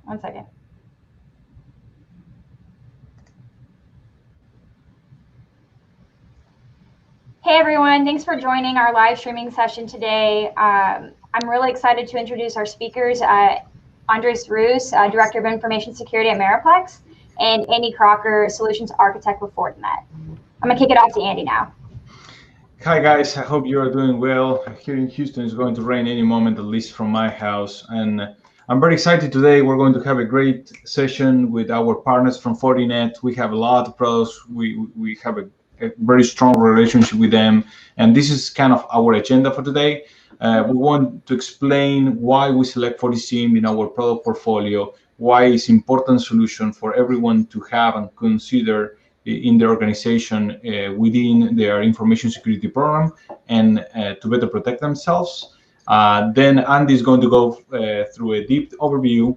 One second. Hey everyone, thanks for joining our live streaming session today. I'm really excited to introduce our speakers, Ruz, Director of Information Security at Meriplex, and Andy Crocker, Solutions Architect with Fortinet. I'm gonna kick it off to Andy now. Hi guys, I hope you are doing well. Here in Houston, it's going to rain any moment, at least from my house. And I'm very excited today. We're going to have a great session with our partners from Fortinet. We have a lot of pros. We have a very strong relationship with them. And this is kind of our agenda for today. We want to explain why we select FortiSIEM in our product portfolio, why it's an important solution for everyone to have and consider in their organization within their information security program and to better protect themselves. Then Andy is going to go through a deep overview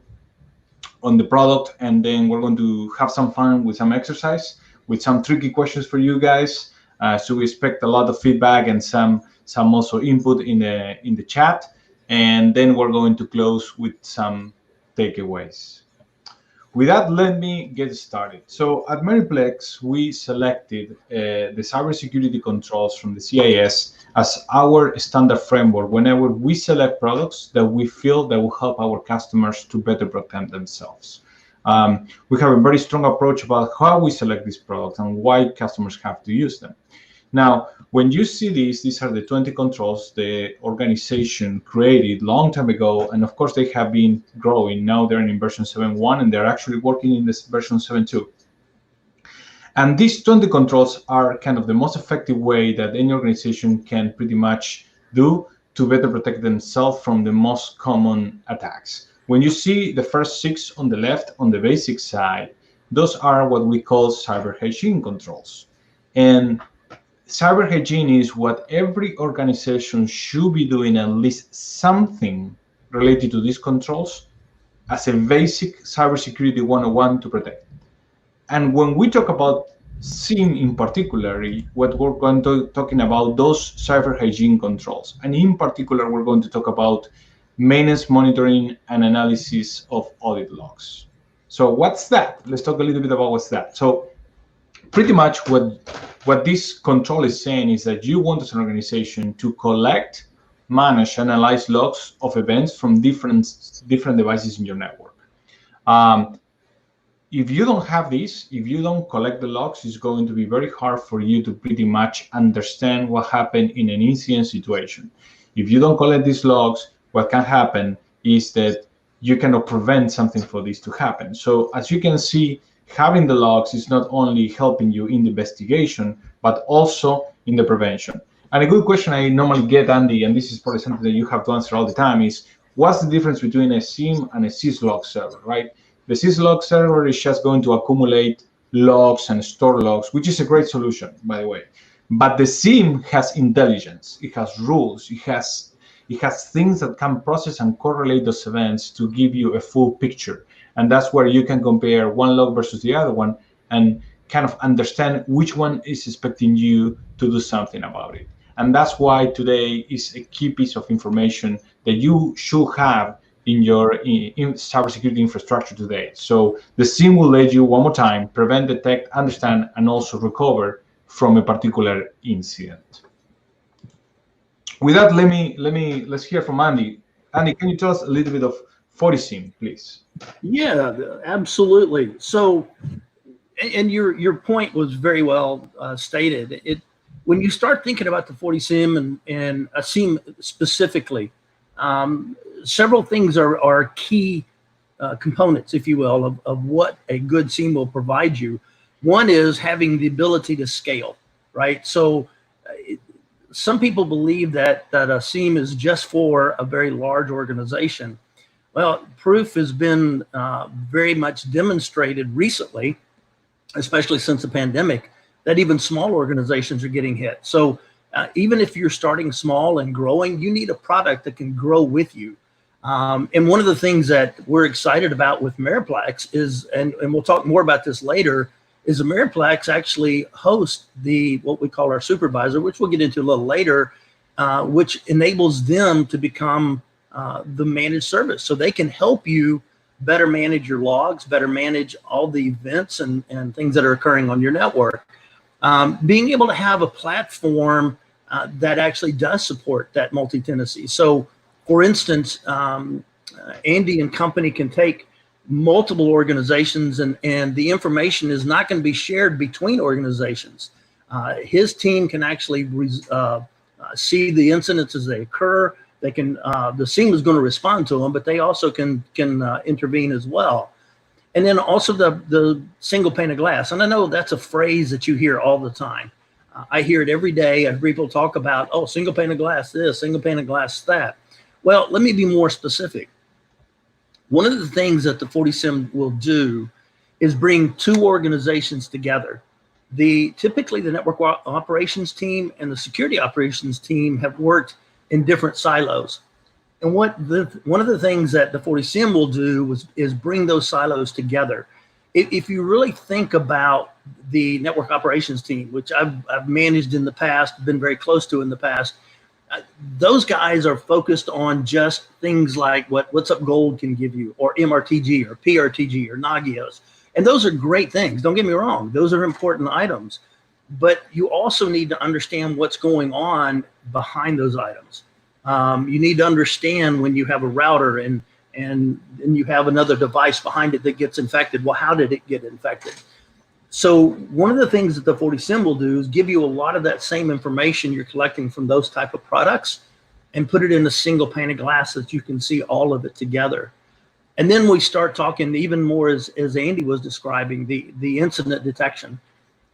on the product, and then we're going to have some fun with some exercise, with some tricky questions for you guys. So we expect a lot of feedback and some also input in the chat, and then we're going to close with some takeaways. With that, let me get started. So at Meriplex, we selected the cybersecurity controls from the CIS as our standard framework whenever we select products that we feel that will help our customers to better protect themselves. We have a very strong approach about how we select these products and why customers have to use them. Now, when you see these are the 20 controls the organization created long time ago, and of course they have been growing. Now they're in version 7.1, and they're actually working in this version 7.2. And these 20 controls are kind of the most effective way that any organization can pretty much do to better protect themselves from the most common attacks. When you see the first 6 on the left, on the basic side, those are what we call cyber hygiene controls. And cyber hygiene is what every organization should be doing, at least something related to these controls as a basic cybersecurity 101 to protect. And when we talk about SIEM in particular, what we're going to talking about those cyber hygiene controls. And in particular, we're going to talk about maintenance monitoring and analysis of audit logs. So what's that? Let's talk a little bit about what's that. So pretty much what this control is saying is that you want as an organization to collect, manage, analyze logs of events from different devices in your network. If you don't have this, if you don't collect the logs, it's going to be very hard for you to pretty much understand what happened in an incident situation. If you don't collect these logs, what can happen is that you cannot prevent something for this to happen. So as you can see, having the logs is not only helping you in the investigation, but also in the prevention. And a good question I normally get, Andy, and this is probably something that you have to answer all the time, is what's the difference between a SIEM and a syslog server, right? The syslog server is just going to accumulate logs and store logs, which is a great solution, by the way. But the SIEM has intelligence, it has rules, it has things that can process and correlate those events to give you a full picture. And that's where you can compare one log versus the other one and kind of understand which one is expecting you to do something about it. And that's why today is a key piece of information that you should have in your cybersecurity infrastructure today. So the SIEM will let you, one more time, prevent, detect, understand, and also recover from a particular incident. With that, let's hear from Andy. Andy, can you tell us a little bit of FortiSIEM, please? Yeah, absolutely. So, and your point was very well stated. When you start thinking about the FortiSIEM and a SIEM specifically, several things are key components, if you will, of what a good SIEM will provide you. One is having the ability to scale, right? So some people believe that a SIEM is just for a very large organization. Well, proof has been very much demonstrated recently, especially since the pandemic, that even small organizations are getting hit. So even if you're starting small and growing, you need a product that can grow with you. And one of the things that we're excited about with Meriplex is, and we'll talk more about this later, is Meriplex actually hosts what we call our supervisor, which we'll get into a little later, which enables them to become the managed service. So they can help you better manage your logs, better manage all the events and things that are occurring on your network. Being able to have a platform that actually does support that multi-tenancy. So, for instance, Andy and company can take multiple organizations, and the information is not going to be shared between organizations. His team can actually see the incidents as they occur. They can, the SIEM is going to respond to them, but they also can intervene as well. And then also the single pane of glass. And I know that's a phrase that you hear all the time. I hear it every day. I hear people talk about, oh, single pane of glass this, single pane of glass that. Well, let me be more specific. One of the things that the FortiSIEM will do is bring two organizations together. Typically the network operations team and the security operations team have worked in different silos. And one of the things that the FortiSIEM will do is bring those silos together. If you really think about the network operations team, which I've managed in the past, been very close to in the past, those guys are focused on just things like What's Up Gold can give you, or MRTG, or PRTG, or Nagios. And those are great things. Don't get me wrong. Those are important items. But you also need to understand what's going on behind those items. You need to understand when you have a router and you have another device behind it that gets infected. Well, how did it get infected? So one of the things that the FortiSIEM will do is give you a lot of that same information you're collecting from those type of products and put it in a single pane of glass so that you can see all of it together. And then we start talking even more, as Andy was describing, the incident detection.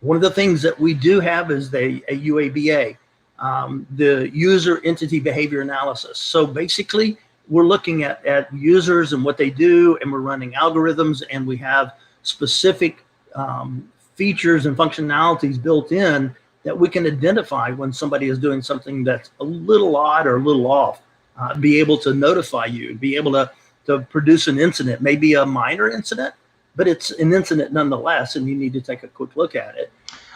One of the things that we do have is a UABA, the user entity behavior analysis. So basically, we're looking at users and what they do, and we're running algorithms, and we have specific features and functionalities built in that we can identify when somebody is doing something that's a little odd or a little off, be able to notify you, be able to produce an incident, maybe a minor incident, but it's an incident nonetheless, and you need to take a quick look at it.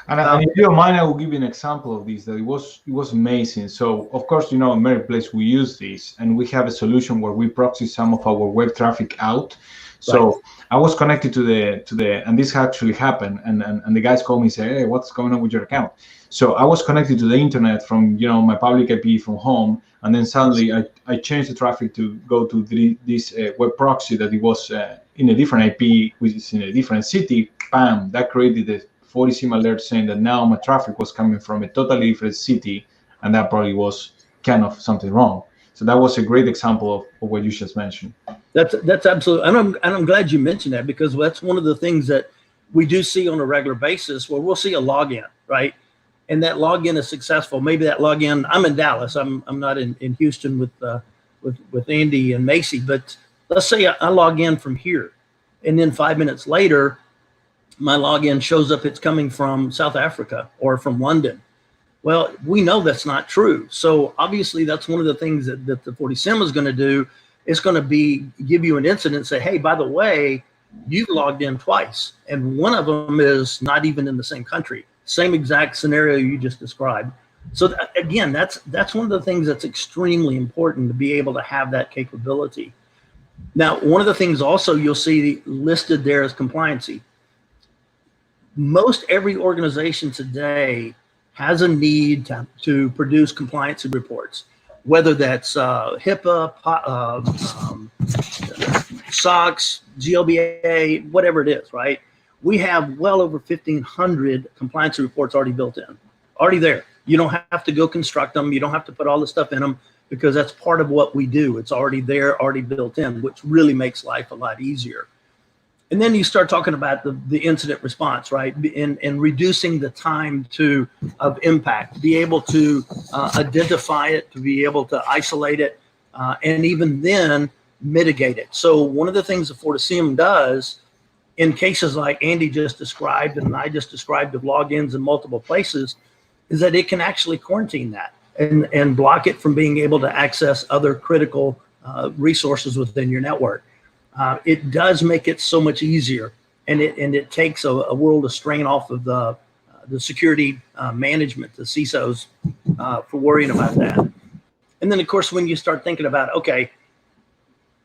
And if you don't mind, I will give you an example of this, that it was amazing. So, of course, in Meriplex, we use this, and we have a solution where we proxy some of our web traffic out. So right. I was connected to the, and this actually happened, and the guys called me and said, hey, what's going on with your account? So I was connected to the internet from, my public IP from home, and then suddenly I changed the traffic to go to this web proxy that it was in a different IP, which is in a different city. Bam, that created the FortiSIEM alert saying that now my traffic was coming from a totally different city, and that probably was kind of something wrong. So that was a great example of what you just mentioned. That's absolutely, and I'm glad you mentioned that, because that's one of the things that we do see on a regular basis, where we'll see a login, right? And that login is successful. Maybe that login, I'm in Dallas. I'm not in Houston with Andy and Macy, but let's say I log in from here, and then 5 minutes later, my login shows up, it's coming from South Africa or from London. Well, we know that's not true. So obviously that's one of the things that the FortiSIEM is going to do. It's going to give you an incident and say, hey, by the way, you've logged in twice, and one of them is not even in the same country. Same exact scenario you just described. So again, that's one of the things that's extremely important, to be able to have that capability. Now, one of the things also you'll see listed there is compliancy. Most every organization today has a need to produce compliancy reports, whether that's HIPAA, SOX, GLBA, whatever it is, right? We have well over 1,500 compliance reports already built in, already there. You don't have to go construct them. You don't have to put all the stuff in them, because that's part of what we do. It's already there, already built in, which really makes life a lot easier. And then you start talking about the incident response, right? And reducing the time of impact, be able to identify it, to be able to isolate it, and even then mitigate it. So one of the things the FortiSIEM does in cases like Andy just described and I just described of logins in multiple places is that it can actually quarantine that and block it from being able to access other critical resources within your network. It does make it so much easier, and it takes a world of strain off of the security management, the CISOs, for worrying about that. And then, of course, when you start thinking about, okay,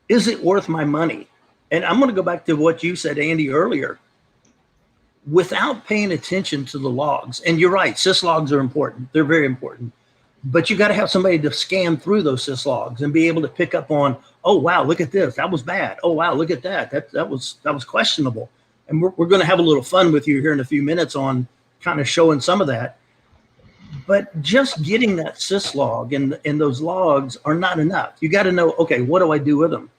is it worth my money? And I'm going to go back to what you said, Andy, earlier. Without paying attention to the logs, and you're right, syslogs are important. They're very important. But you got to have somebody to scan through those syslogs and be able to pick up on, oh, wow, look at this. That was bad. Oh, wow, look at that. That was questionable. And we're going to have a little fun with you here in a few minutes on kind of showing some of that. But just getting that syslog and those logs are not enough. You got to know, okay, what do I do with them?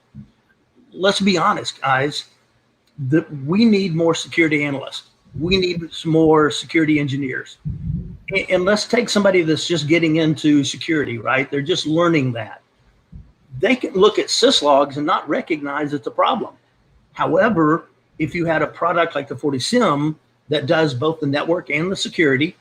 Let's be honest, guys. We need more security analysts. We need some more security engineers. And let's take somebody that's just getting into security, right? They're just learning that. They can look at syslogs and not recognize it's a problem. However, if you had a product like the FortiSIEM that does both the network and the security,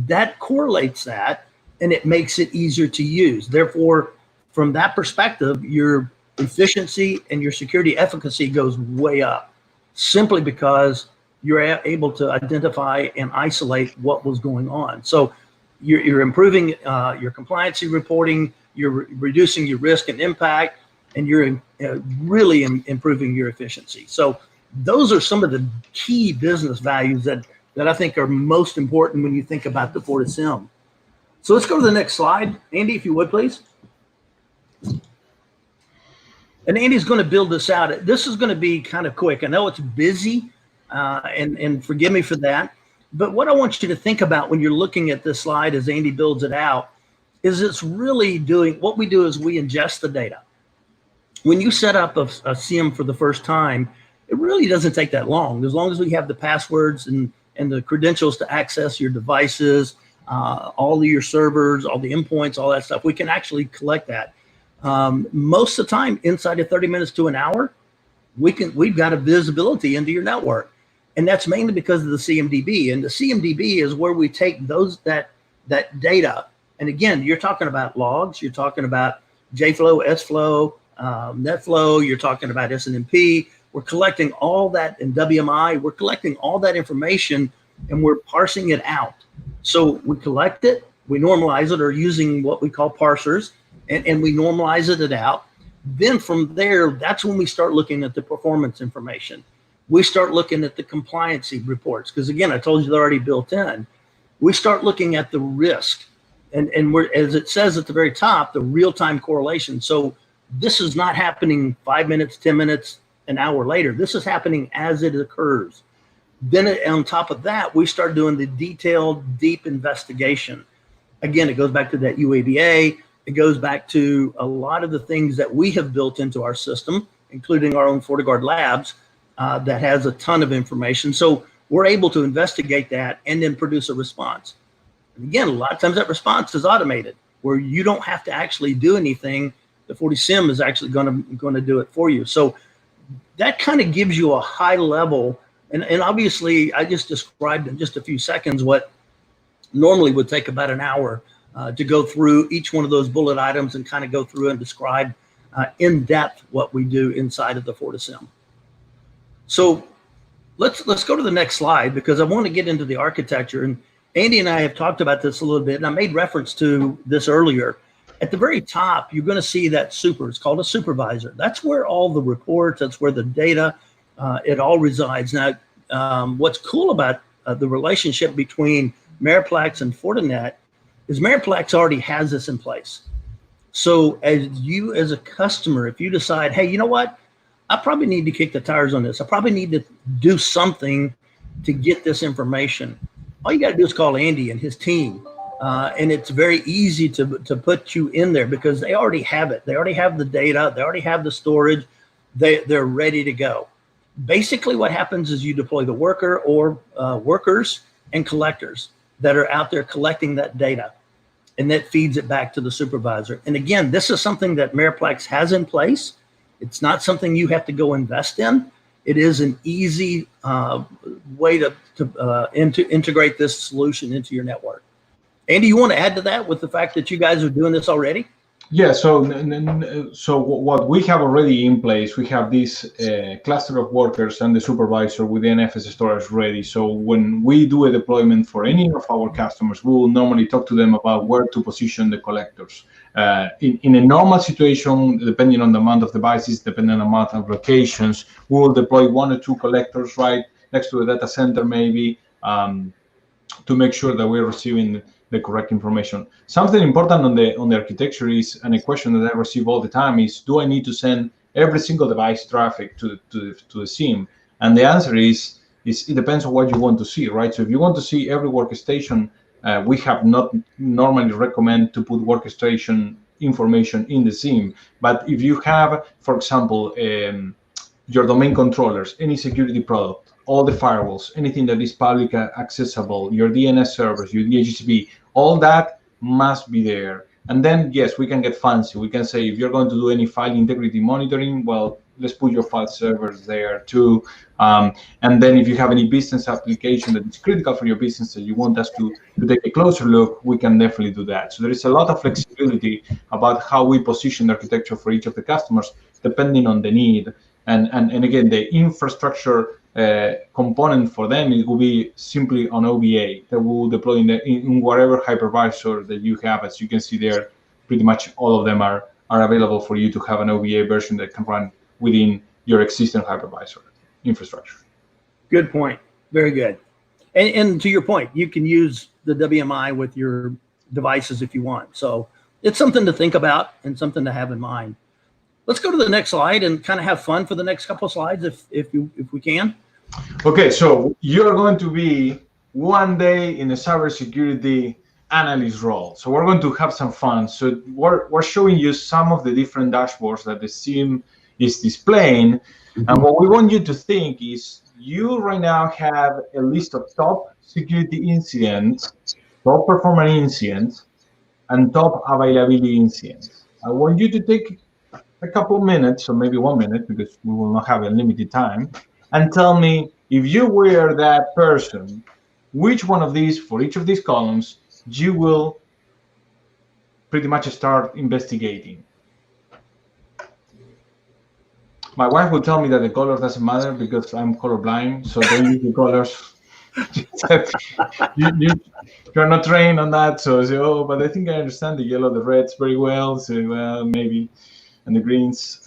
that correlates that and it makes it easier to use. Therefore, from that perspective, your efficiency and your security efficacy goes way up, simply because you're able to identify and isolate what was going on. So you're improving your compliancy reporting, you're reducing your risk and impact, and you're really improving your efficiency. So those are some of the key business values that I think are most important when you think about the FortiSIEM. So let's go to the next slide. Andy, if you would, please. And Andy's going to build this out. This is going to be kind of quick. I know it's busy, and forgive me for that. But what I want you to think about when you're looking at this slide as Andy builds it out is it's really doing, what we do is we ingest the data. When you set up a SIEM for the first time, it really doesn't take that long. As long as we have the passwords and the credentials to access your devices, all of your servers, all the endpoints, all that stuff, we can actually collect that. Most of the time, inside of 30 minutes to an hour, we've got a visibility into your network. And that's mainly because of the CMDB. And the CMDB is where we take that data. And again, you're talking about logs, you're talking about JFlow, SFlow, NetFlow, you're talking about SNMP. We're collecting all that in WMI. We're collecting all that information and we're parsing it out. So we collect it, we normalize it, or using what we call parsers, and we normalize it out. Then from there, that's when we start looking at the performance information. We start looking at the compliancy reports, because again, I told you they're already built in. We start looking at the risk, and we're, as it says at the very top, the real-time correlation. So this is not happening 5 minutes, 10 minutes, an hour later. This is happening as it occurs. Then on top of that, we start doing the detailed, deep investigation. Again, it goes back to that UABA. It goes back to a lot of the things that we have built into our system, including our own FortiGuard labs, that has a ton of information. So we're able to investigate that and then produce a response. And again, a lot of times that response is automated, where you don't have to actually do anything. The FortiSIEM is actually going to do it for you. So that kind of gives you a high level. And obviously, I just described in just a few seconds what normally would take about an hour to go through each one of those bullet items and kind of go through and describe in depth what we do inside of the FortiSIEM. So let's go to the next slide, because I want to get into the architecture. And Andy and I have talked about this a little bit, and I made reference to this earlier. At the very top, you're going to see that super. It's called a supervisor. That's where all the reports, that's where the data, it all resides. Now, what's cool about the relationship between Meriplex and Fortinet is Meriplex already has this in place. So as a customer, if you decide, hey, you know what? I probably need to kick the tires on this. I probably need to do something to get this information. All you got to do is call Andy and his team. And it's very easy to put you in there, because they already have it. They already have the data. They already have the storage. They're ready to go. Basically, what happens is you deploy the worker or workers and collectors that are out there collecting that data, and that feeds it back to the supervisor. And again, this is something that Meriplex has in place. It's not something you have to go invest in. It is an easy way to integrate this solution into your network. Andy, you want to add to that with the fact that you guys are doing this already? Yeah, so what we have already in place, we have this cluster of workers and the supervisor with the NFS storage ready. So when we do a deployment for any of our customers, we will normally talk to them about where to position the collectors. In a normal situation, depending on the amount of devices, depending on the amount of locations, we will deploy 1 or 2 collectors right next to a data center maybe, to make sure that we're receiving the correct information. Something important on the architecture is, and a question that I receive all the time is, do I need to send every single device traffic to the SIEM? And the answer is it depends on what you want to see, right? So if you want to see every workstation, we have not normally recommend to put workstation information in the SIEM. But if you have, for example, your domain controllers, any security product, all the firewalls, anything that is public accessible, your DNS servers, your DHCP, all that must be there. And then, yes, we can get fancy. We can say, if you're going to do any file integrity monitoring, well, let's put your file servers there too. And then if you have any business application that is critical for your business that you want us to take a closer look, we can definitely do that. So there is a lot of flexibility about how we position the architecture for each of the customers, depending on the need. And again, the infrastructure component for them, it will be simply on OVA that will deploy in whatever hypervisor that you have. As you can see there, pretty much all of them are available for you to have an OVA version that can run within your existing hypervisor infrastructure. Good point. Very good. And to your point, you can use the WMI with your devices if you want. So it's something to think about and something to have in mind. Let's go to the next slide and kind of have fun for the next couple of slides, if we can. Okay, so you're going to be one day in a cybersecurity analyst role. So we're going to have some fun. So we're showing you some of the different dashboards that the SIEM is displaying. And what we want you to think is, you right now have a list of top security incidents, top performance incidents, and top availability incidents. I want you to take a couple minutes, or maybe 1 minute, because we will not have a limited time, and tell me, if you were that person, which one of these, for each of these columns, you will pretty much start investigating. My wife will tell me that the color doesn't matter because I'm colorblind, so don't use the colors. You're not trained on that, so say, oh, but I think I understand the yellow, the reds very well, so well, maybe, and the greens.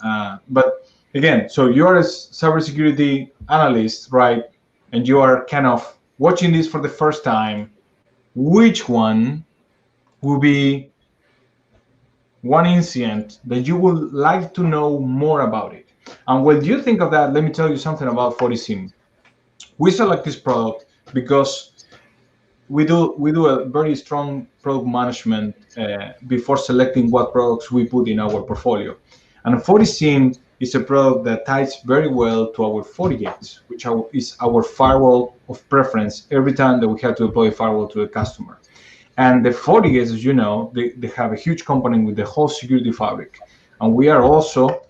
But again, so you're a cybersecurity analyst, right? And you are kind of watching this for the first time. Which one will be one incident that you would like to know more about it? And when you think of that, let me tell you something about FortiSIEM. We select this product because we do a very strong product management before selecting what products we put in our portfolio. And FortiSIEM is a product that ties very well to our FortiGates, which is our firewall of preference every time that we have to deploy a firewall to a customer. And the FortiGates, as you know, they have a huge component with the whole security fabric. And we are also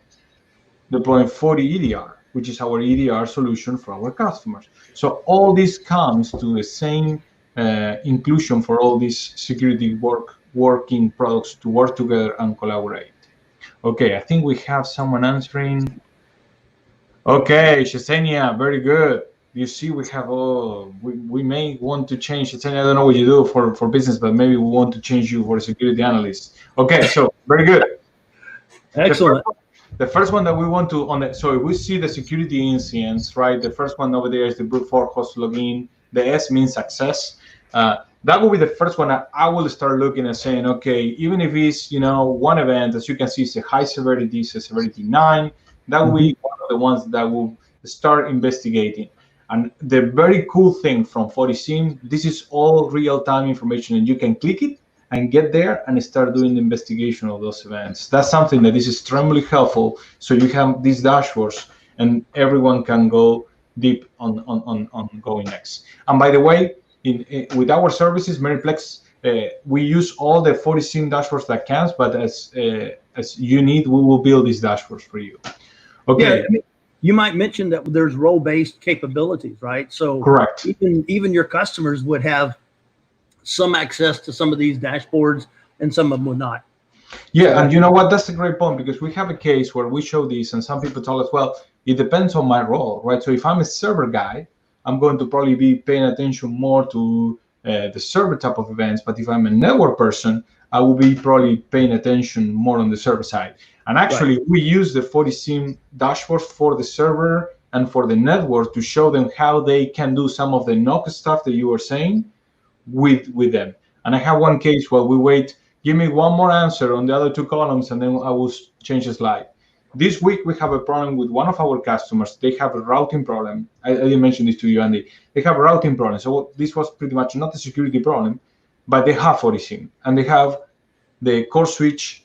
deploying FortiEDR, which is our EDR solution for our customers. So all this comes to the same inclusion for all these security working products to work together and collaborate. Okay, I think we have someone answering. Okay, Shesenia, very good. You see, we have we may want to change. Shesenia, I don't know what you do for business, but maybe we want to change you for a security analyst. Okay, so very good. Excellent. The first one that we want to so if we see the security incidents, right? The first one over there is the brute force host login. The S means success. That will be the first one I will start looking at, saying, okay, even if it's one event, as you can see, it's a high severity, it's a severity 9. That will be one of the ones that will start investigating. And the very cool thing from FortiSIEM, this is all real-time information, and you can click it and get there and start doing the investigation of those events. That's something that is extremely helpful. So you have these dashboards, and everyone can go deep on going next. And by the way, with our services, Meriplex, we use all the FortiSIEM dashboards that counts, but as you need, we will build these dashboards for you. Okay. Yeah, I mean, you might mention that there's role-based capabilities, right? So correct. Even your customers would have some access to some of these dashboards, and some of them would not. Yeah, and you know what? That's a great point, because we have a case where we show this, and some people tell us, well, it depends on my role, right? So if I'm a server guy, I'm going to probably be paying attention more to the server type of events. But if I'm a network person, I will be probably paying attention more on the server side. And actually, we use the FortiSIEM dashboards for the server and for the network to show them how they can do some of the NOC stuff that you were saying with them. And I have one case where we wait, give me one more answer on the other two columns, and then I will change the slide. This week, we have a problem with one of our customers. They have a routing problem. I didn't mention this to you, Andy. They have a routing problem. So this was pretty much not a security problem, but they have FortiSIEM, and they have the core switch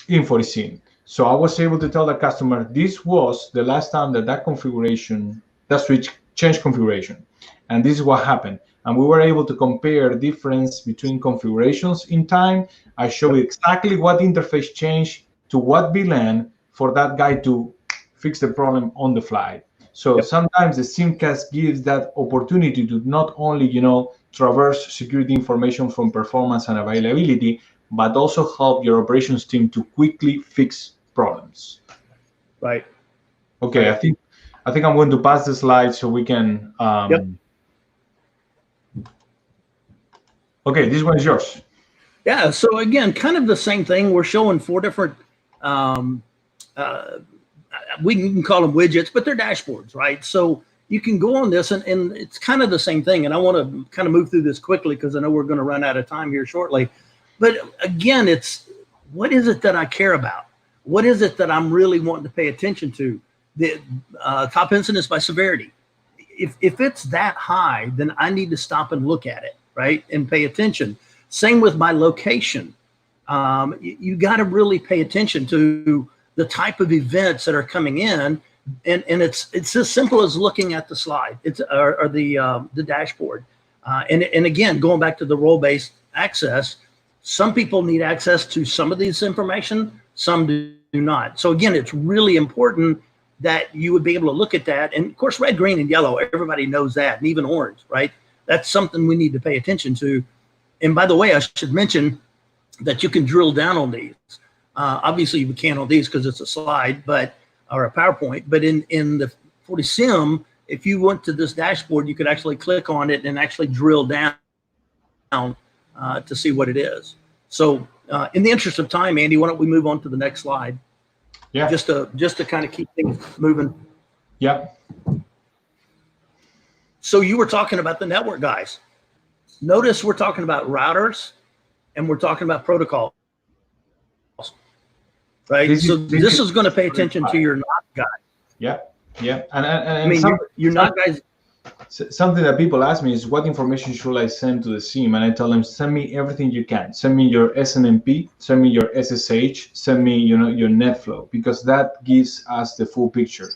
in FortiSIEM. So I was able to tell the customer this was the last time that configuration, that switch changed configuration. And this is what happened. And we were able to compare the difference between configurations in time. I showed exactly what interface changed to what VLAN for that guy to fix the problem on the fly. So sometimes the SIEMcast gives that opportunity to not only, traverse security information from performance and availability, but also help your operations team to quickly fix problems. Right. Okay, I think I'm going to pass the slide so we can. Okay, this one is yours. Yeah. So again, kind of the same thing. We're showing 4 different. We can call them widgets, but they're dashboards, right? So you can go on this, and it's kind of the same thing. And I want to kind of move through this quickly because I know we're going to run out of time here shortly. But again, it's what is it that I care about? What is it that I'm really wanting to pay attention to? The top incidents by severity. If it's that high, then I need to stop and look at it, right, and pay attention. Same with my location. You got to really pay attention to the type of events that are coming in, and it's as simple as looking at the slide. It's or the dashboard, and again, going back to the role-based access. Some people need access to some of this information, some do not. So again, it's really important that you would be able to look at that. And of course, red, green, and yellow, everybody knows that, and even orange, right? That's something we need to pay attention to. And by the way, I should mention that you can drill down on these. Obviously, we can't on these because it's a slide, or a PowerPoint. But in the FortiSIEM, if you went to this dashboard, you could actually click on it and actually drill down to see what it is. So in the interest of time, Andy, why don't we move on to the next slide? Yeah. Just to kind of keep things moving. Yeah. So you were talking about the network guys. Notice we're talking about routers and we're talking about protocols, right? This is going to pay attention to your NOC guy. Yeah. Yeah. And I mean, your NOC guys. Something that people ask me is, what information should I send to the SIEM? And I tell them, send me everything you can. Send me your SNMP, send me your SSH, send me your NetFlow, because that gives us the full picture.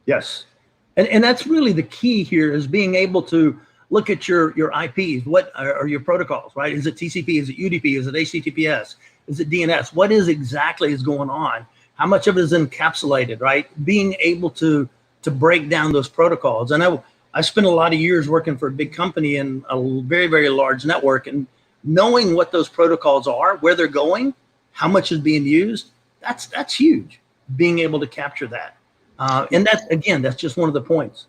Yes. And that's really the key here, is being able to look at your IPs. What are your protocols, right? Is it TCP? Is it UDP? Is it HTTPS? Is it DNS? What is exactly is going on? How much of it is encapsulated, right? Being able to break down those protocols. And I spent a lot of years working for a big company in a very, very large network, and knowing what those protocols are, where they're going, how much is being used, that's huge, being able to capture that. And that's just one of the points.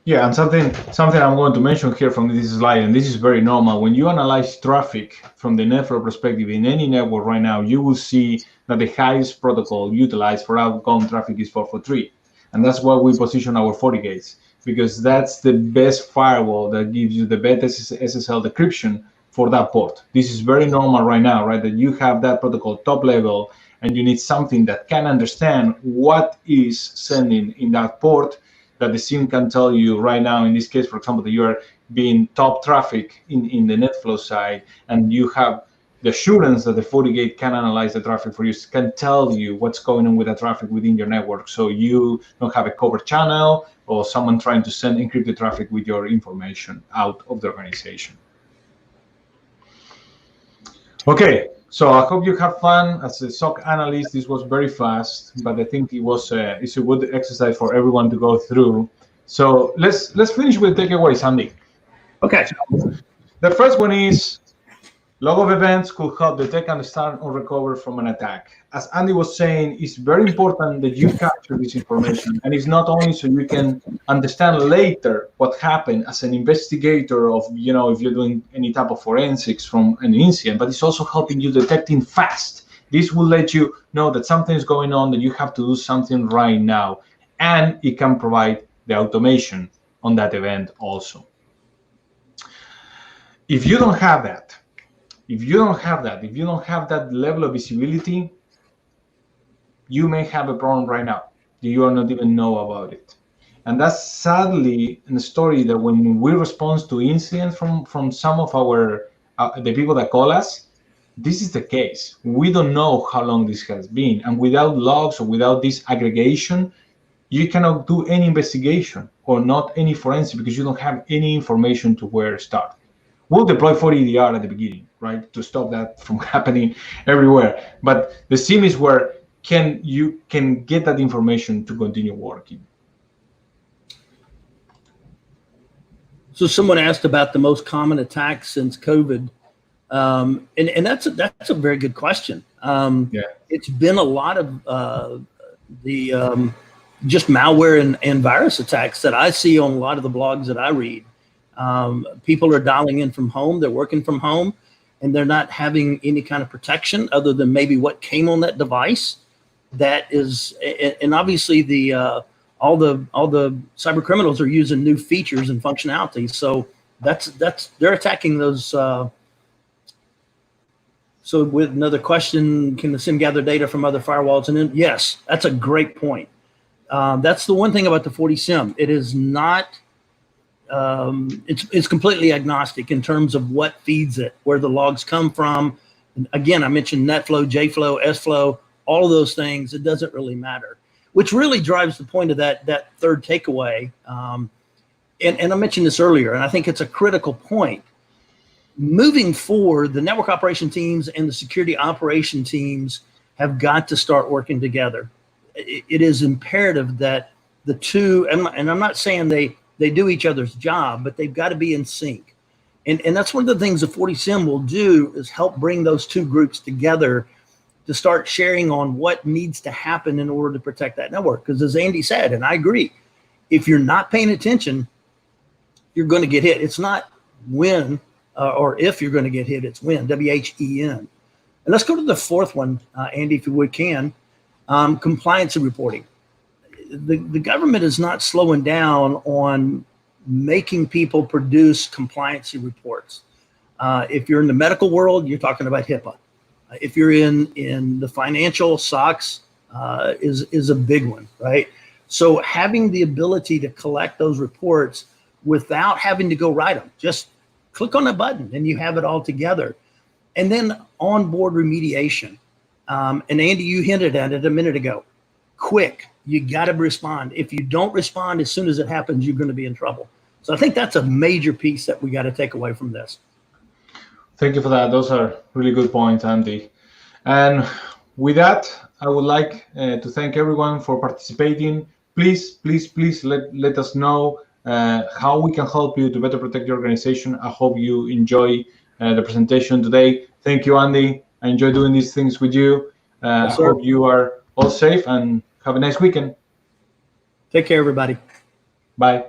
Yeah, and something I'm going to mention here from this slide, and this is very normal. When you analyze traffic from the network perspective in any network right now, you will see that the highest protocol utilized for outbound traffic is 443. And that's why we position our FortiGates, because that's the best firewall that gives you the best SSL decryption for that port. This is very normal right now, right? That you have that protocol top level, and you need something that can understand what is sending in that port, that the SIEM can tell you right now. In this case, for example, that you are being top traffic in the NetFlow side, and you have the assurance that the FortiGate can analyze the traffic for you, can tell you what's going on with the traffic within your network, so you don't have a covered channel or someone trying to send encrypted traffic with your information out of the organization. Okay, so I hope you have fun. As a SOC analyst, this was very fast, but I think it's a good exercise for everyone to go through. So let's finish with takeaways, Andy. Okay. The first one is, Log of events could help detect, understand, or recover from an attack. As Andy was saying, it's very important that you capture this information. And it's not only so you can understand later what happened as an investigator of, if you're doing any type of forensics from an incident, but it's also helping you detecting fast. This will let you know that something is going on, that you have to do something right now. And it can provide the automation on that event also. If you don't have that, if you don't have that level of visibility, you may have a problem right now. You are not even know about it. And that's sadly a story that when we respond to incidents from some of our the people that call us, this is the case. We don't know how long this has been. And without logs or without this aggregation, you cannot do any investigation or not any forensic because you don't have any information to where to start. We'll deploy FortiEDR at the beginning, right, to stop that from happening everywhere. But the SIEM is where you can get that information to continue working. So someone asked about the most common attacks since COVID, and that's a very good question. Yeah. It's been a lot of just malware and virus attacks that I see on a lot of the blogs that I read. People are dialing in from home, they're working from home, and they're not having any kind of protection other than maybe what came on that device. That is, and obviously all the cyber criminals are using new features and functionality. So they're attacking those. So with another question, can the SIEM gather data from other firewalls? And then, yes, that's a great point. That's the one thing about the FortiSIEM. It is not. It's completely agnostic in terms of what feeds it, where the logs come from. And again, I mentioned NetFlow, JFlow, SFlow, all of those things. It doesn't really matter, which really drives the point of that third takeaway. And I mentioned this earlier, and I think it's a critical point. Moving forward, the network operation teams and the security operation teams have got to start working together. It is imperative that the two, and I'm not saying they do each other's job, but they've got to be in sync. And that's one of the things the FortiSIEM will do is help bring those two groups together to start sharing on what needs to happen in order to protect that network. Because as Andy said, and I agree, if you're not paying attention, you're going to get hit. It's not when or if you're going to get hit, it's when, W-H-E-N. And let's go to the fourth one, Andy, if you would, compliance and reporting. The government is not slowing down on making people produce compliancy reports. If you're in the medical world, you're talking about HIPAA. If you're in the financial, SOX is a big one, right? So having the ability to collect those reports without having to go write them, just click on a button and you have it all together. And then onboard remediation. And Andy, you hinted at it a minute ago. Quick, you got to respond. If you don't respond as soon as it happens, you're going to be in trouble. So I think that's a major piece that we got to take away from this. Thank you for that. Those are really good points, Andy. And with that, I would like to thank everyone for participating. Please let us know how we can help you to better protect your organization. I hope you enjoy the presentation today. Thank you, Andy. I enjoy doing these things with you. Yes, I hope you are all safe and have a nice weekend. Take care, everybody. Bye.